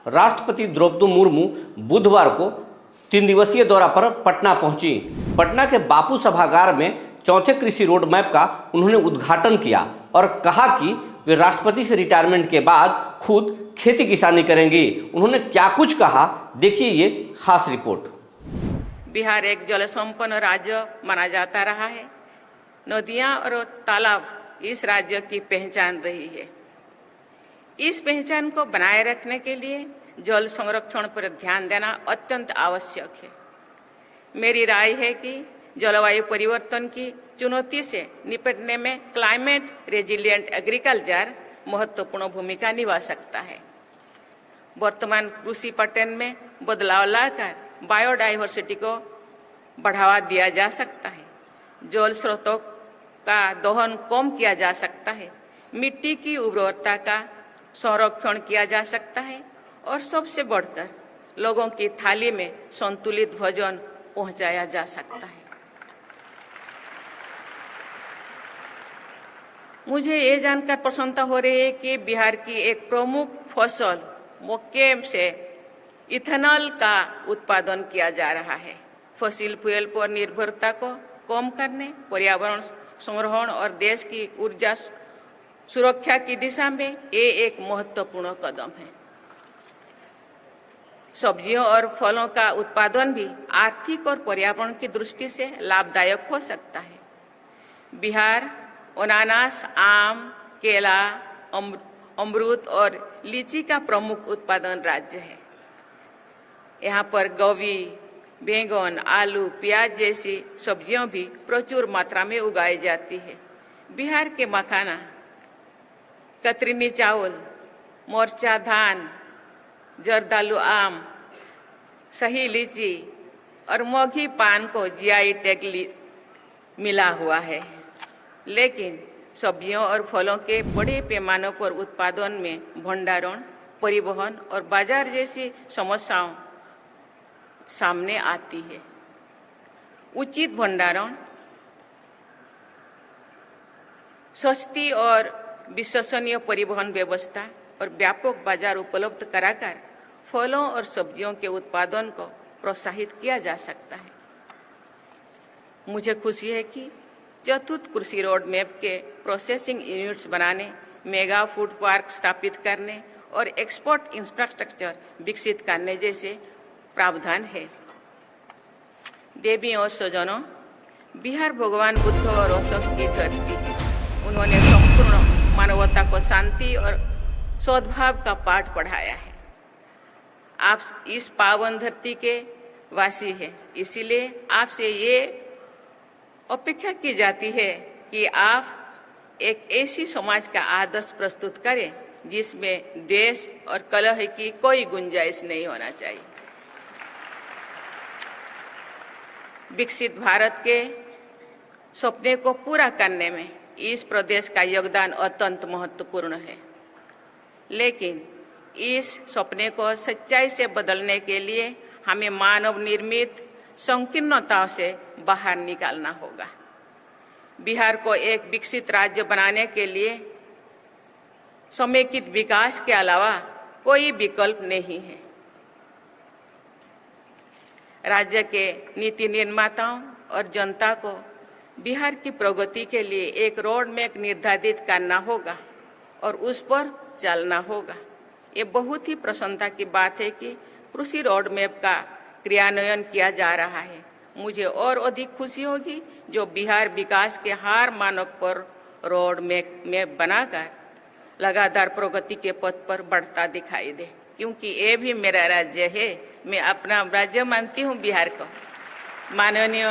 राष्ट्रपति द्रौपदी मुर्मू बुधवार को 3 दिवसीय दौरा पर पटना पहुंची। पटना के बापू सभागार में चौथे कृषि रोड मैप का उन्होंने उद्घाटन किया और कहा कि वे राष्ट्रपति से रिटायरमेंट के बाद खुद खेती किसानी करेंगी। उन्होंने क्या कुछ कहा, देखिए ये खास रिपोर्ट। बिहार एक जल संपन्न राज्य माना जाता रहा है। नदियां और तालाब इस राज्य की पहचान रही है। इस पहचान को बनाए रखने के लिए जल संरक्षण पर ध्यान देना अत्यंत आवश्यक है। मेरी राय है कि जलवायु परिवर्तन की चुनौती से निपटने में क्लाइमेट रेजिलिएंट एग्रीकल्चर महत्वपूर्ण भूमिका निभा सकता है। वर्तमान कृषि पैटर्न में बदलाव लाकर बायोडाइवर्सिटी को बढ़ावा दिया जा सकता है। जल स्रोतों का दोहन कम किया जा सकता है। मिट्टी की उर्वरता का संरक्षण किया जा सकता है और सबसे बढ़कर लोगों की थाली में संतुलित भोजन पहुंचाया जा सकता है। मुझे ये जानकर प्रसन्नता हो रही है कि बिहार की एक प्रमुख फसल मक्के से इथेनॉल का उत्पादन किया जा रहा है। फॉसिल फ्यूल पर निर्भरता को कम करने, पर्यावरण संरक्षण और देश की ऊर्जा सुरक्षा की दिशा में ये एक महत्वपूर्ण कदम है। सब्जियों और फलों का उत्पादन भी आर्थिक और पर्यावरण की दृष्टि से लाभदायक हो सकता है। बिहार अनानास, आम, केला, अमरूद और लीची का प्रमुख उत्पादन राज्य है। यहाँ पर गोभी, बैंगन, आलू, प्याज जैसी सब्जियां भी प्रचुर मात्रा में उगाई जाती है। बिहार के मखाना, कतरनी चावल, मोर्चा धान, जर्दालू आम, सही लीची और मोगी पान को जीआई टैग मिला हुआ है। लेकिन सब्जियों और फलों के बड़े पैमाने पर उत्पादन में भंडारण, परिवहन और बाजार जैसी समस्याओं सामने आती है। उचित भंडारण, सस्ती और विश्वसनीय परिवहन व्यवस्था और व्यापक बाजार उपलब्ध कराकर फलों और सब्जियों के उत्पादन को प्रोत्साहित किया जा सकता है। मुझे खुशी है कि चतुर्थ कृषि रोड मैप के प्रोसेसिंग यूनिट्स बनाने, मेगा फूड पार्क स्थापित करने और एक्सपोर्ट इंफ्रास्ट्रक्चर विकसित करने जैसे प्रावधान है। देवी और स्वजनों, बिहार भगवान बुद्ध और अशोक की धरती है। उन्होंने संपूर्ण मानवता को शांति और सद्भाव का पाठ पढ़ाया है। आप इस पावन धरती के वासी हैं, इसीलिए आपसे ये अपेक्षा की जाती है कि आप एक ऐसी समाज का आदर्श प्रस्तुत करें जिसमें द्वेष और कलह की कोई गुंजाइश नहीं होना चाहिए। विकसित भारत के सपने को पूरा करने में इस प्रदेश का योगदान अत्यंत महत्वपूर्ण है। लेकिन इस सपने को सच्चाई से बदलने के लिए हमें मानव निर्मित संकीर्णताओं से बाहर निकालना होगा। बिहार को एक विकसित राज्य बनाने के लिए समेकित विकास के अलावा कोई विकल्प नहीं है। राज्य के नीति निर्माताओं और जनता को बिहार की प्रगति के लिए एक रोड मैप निर्धारित करना होगा और उस पर चलना होगा। ये बहुत ही प्रसन्नता की बात है कि कृषि रोड मैप का क्रियान्वयन किया जा रहा है। मुझे और अधिक खुशी होगी जो बिहार विकास के हर मानक पर रोड मैप बनाकर लगातार प्रगति के पथ पर बढ़ता दिखाई दे, क्योंकि ये भी मेरा राज्य है। मैं अपना राज्य मानती हूँ बिहार को। माननीय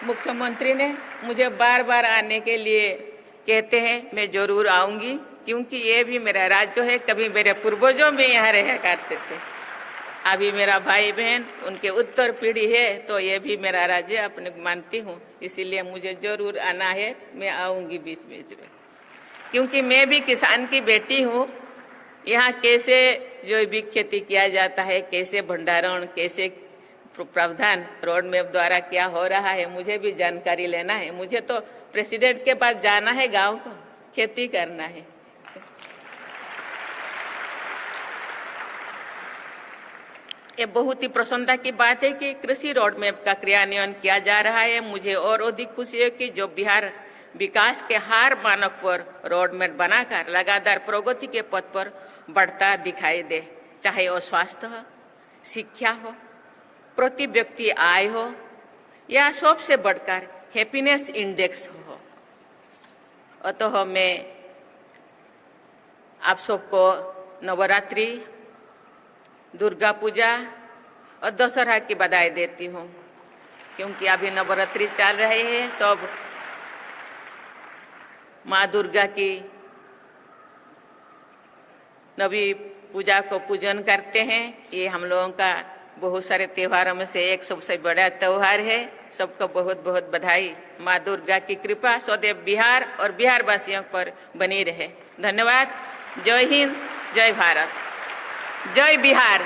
मुख्यमंत्री ने मुझे बार बार आने के लिए कहते हैं, मैं जरूर आऊँगी, क्योंकि ये भी मेरा राज्य है। कभी मेरे पूर्वजों में यहाँ रहा करते थे, अभी मेरा भाई बहन उनके उत्तर पीढ़ी है, तो ये भी मेरा राज्य अपने मानती हूँ। इसीलिए मुझे जरूर आना है, मैं आऊँगी बीच बीच में, क्योंकि मैं भी किसान की बेटी हूँ। यहाँ कैसे जैविक खेती किया जाता है, कैसे भंडारण, कैसे प्रावधान रोड मैप द्वारा क्या हो रहा है, मुझे भी जानकारी लेना है। मुझे तो प्रेसिडेंट के पास जाना है, गांव को खेती करना है। ये बहुत ही प्रसन्नता की बात है कि कृषि रोड मैप का क्रियान्वयन किया जा रहा है। मुझे और अधिक खुशी है कि जो बिहार विकास के हर मानक पर रोड मैप बनाकर लगातार प्रगति के पथ पर बढ़ता दिखाई दे, चाहे वो स्वास्थ्य हो, शिक्षा हो, प्रति व्यक्ति आय हो या सबसे बढ़कर हैप्पीनेस इंडेक्स हो। अतः मैं आप सबको नवरात्रि, दुर्गा पूजा और दशहरा की बधाई देती हूँ, क्योंकि अभी नवरात्रि चल रहे हैं। सब माँ दुर्गा की नवी पूजा को पूजन करते हैं। ये हम लोगों का बहुत सारे त्योहारों में से एक सबसे बड़ा त्यौहार है। सबको बहुत बहुत बधाई। माँ दुर्गा की कृपा सदैव बिहार और बिहार वासियों पर बनी रहे। धन्यवाद। जय हिंद, जय भारत, जय बिहार।